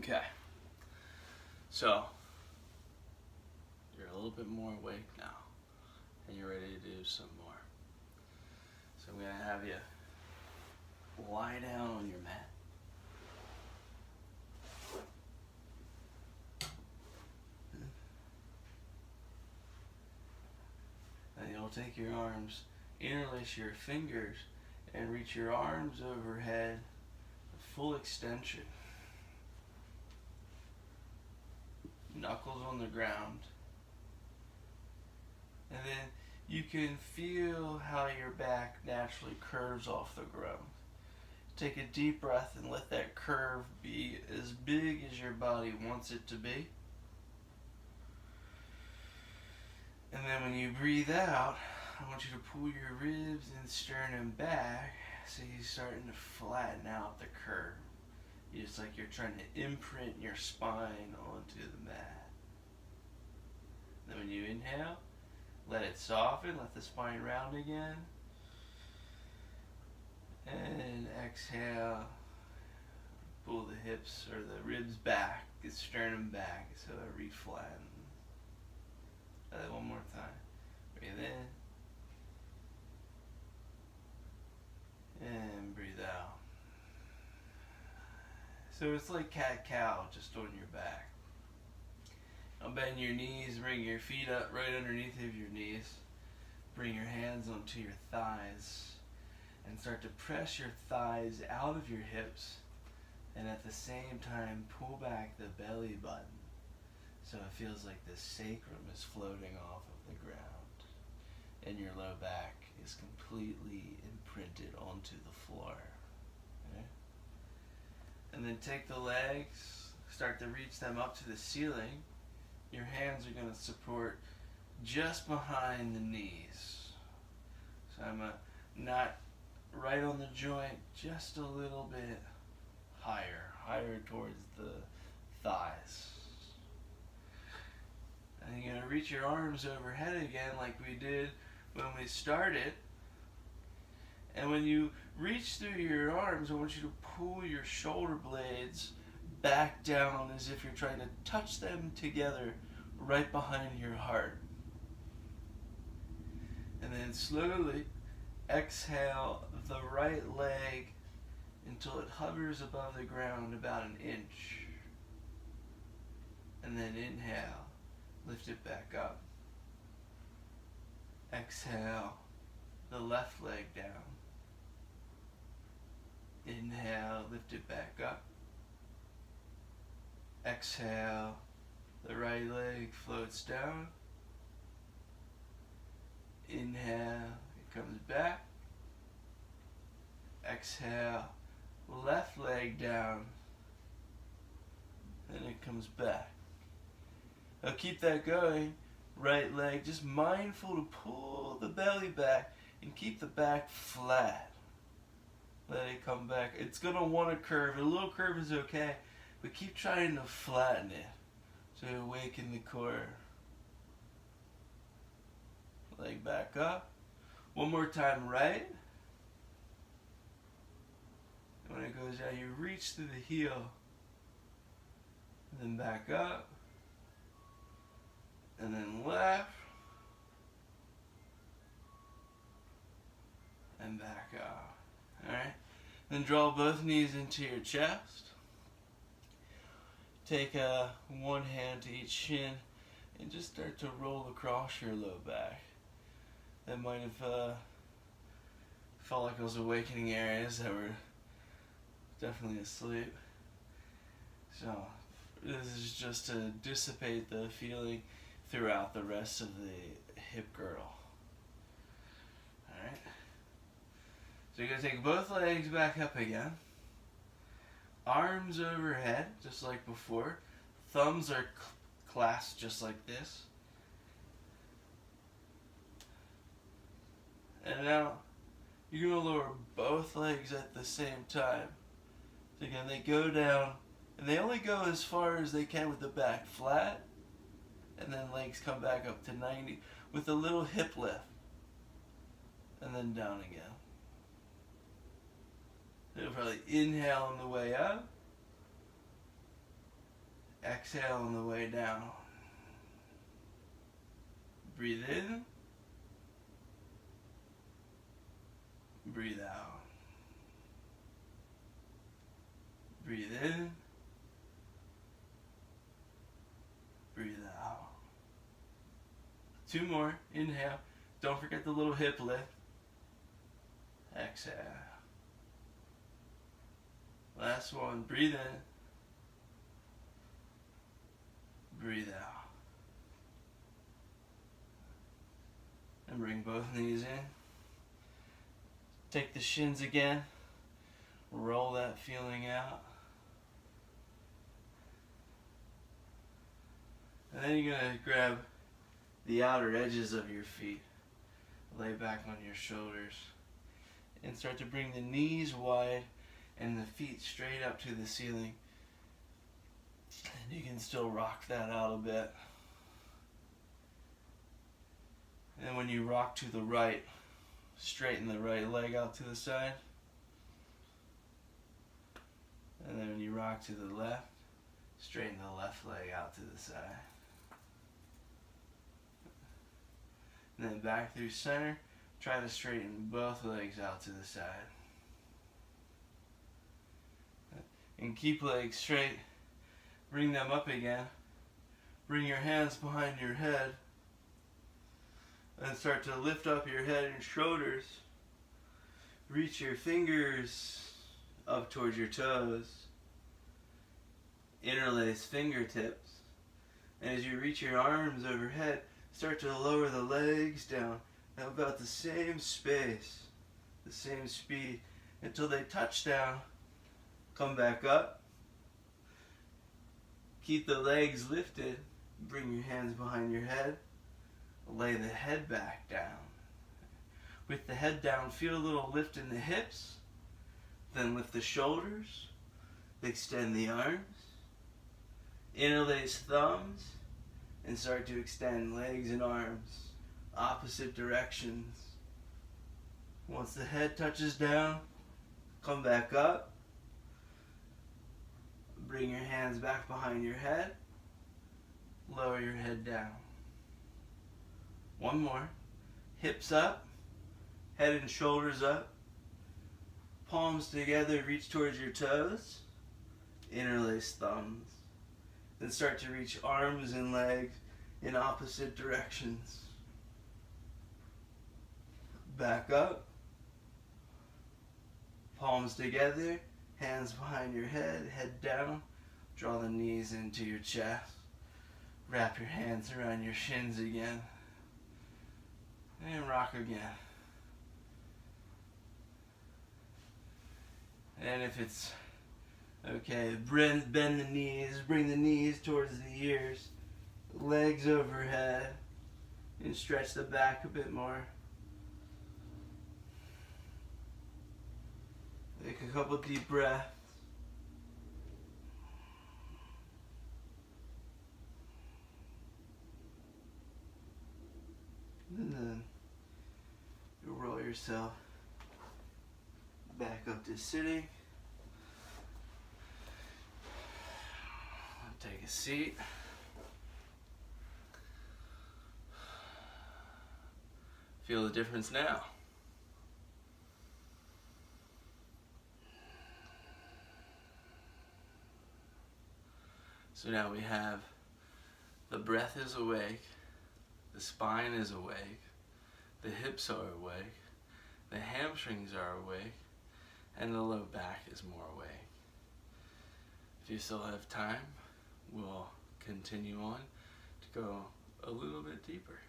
Okay, so you're a little bit more awake now, and you're ready to do some more. So I'm gonna have you lie down on your mat. And you'll take your arms, interlace your fingers, and reach your arms overhead, full extension. Knuckles on the ground. And then you can feel how your back naturally curves off the ground. Take a deep breath and let that curve be as big as your body wants it to be. And then when you breathe out, I want you to pull your ribs and sternum back so you're starting to flatten out the curve. It's like you're trying to imprint your spine onto the mat. Then when you inhale, let it soften, let the spine round again. And exhale, pull the hips or the ribs back, the sternum back so it reflattens. One more time. Breathe in and breathe out. So it's like cat-cow just on your back. Now bend your knees, bring your feet up right underneath of your knees. Bring your hands onto your thighs and start to press your thighs out of your hips, and at the same time pull back the belly button so it feels like the sacrum is floating off of the ground and your low back is completely imprinted onto the floor. Okay? And then take the legs, start to reach them up to the ceiling. Your hands are going to support just behind the knees. So I'm not right on the joint, just a little bit higher towards the thighs. And you're going to reach your arms overhead again like we did when we started. And when you reach through your arms, I want you to pull your shoulder blades back down as if you're trying to touch them together right behind your heart. And then slowly exhale the right leg until it hovers above the ground about an inch. And then inhale, lift it back up. Exhale the left leg down. Inhale, lift it back up. Exhale, the right leg floats down. Inhale, it comes back. Exhale, left leg down. And it comes back. Now keep that going. Right leg, just mindful to pull the belly back and keep the back flat. Let it come back. It's going to want to curve. A little curve is okay, but keep trying to flatten it to awaken the core. Leg back up. One more time, right. And when it goes down, you reach through the heel. And then back up. And then left. And back up. Alright? Then draw both knees into your chest. Take one hand to each shin and just start to roll across your low back. That might have felt like I was awakening areas that were definitely asleep. So this is just to dissipate the feeling throughout the rest of the hip girdle. Alright. So you're going to take both legs back up again. Arms overhead, just like before. Thumbs are clasped just like this. And now you're going to lower both legs at the same time. So again, they go down, and they only go as far as they can with the back flat, and then legs come back up to 90 with a little hip lift, and then down again. You'll probably inhale on the way up, Exhale on the way down. Breathe in. Breathe out. Breathe in. Breathe out. 2 more. Inhale. Don't forget the little hip lift. Exhale. Last one. Breathe in. Breathe out. And bring both knees in. Take the shins again. Roll that feeling out. And then you're going to grab the outer edges of your feet. Lay back on your shoulders. And start to bring the knees wide and the feet straight up to the ceiling. And you can still rock that out a bit. And when you rock to the right, straighten the right leg out to the side. And then when you rock to the left, straighten the left leg out to the side. And then back through center, try to straighten both legs out to the side. And keep legs straight. Bring them up again. Bring your hands behind your head. And start to lift up your head and shoulders. Reach your fingers up towards your toes. Interlace fingertips. And as you reach your arms overhead, start to lower the legs down at about the same space, the same speed, until they touch down. Come back up. Keep the legs lifted. Bring your hands behind your head. Lay the head back down. With the head down, feel a little lift in the hips. Then lift the shoulders. Extend the arms. Interlace thumbs. And start to extend legs and arms. Opposite directions. Once the head touches down, come back up. Bring your hands back behind your head. Lower your head down. One more. Hips up. Head and shoulders up. Palms together, reach towards your toes. Interlace thumbs. Then start to reach arms and legs in opposite directions. Back up. Palms together, hands behind your head, head down. Draw the knees into your chest. Wrap your hands around your shins again. And rock again. And if it's okay, bend the knees, bring the knees towards the ears, legs overhead, and stretch the back a bit more. Take a couple deep breaths. And then you roll yourself back up to sitting. Take a seat. Feel the difference now. So now we have the breath is awake, the spine is awake, the hips are awake, the hamstrings are awake, and the low back is more awake. If you still have time, we'll continue on to go a little bit deeper.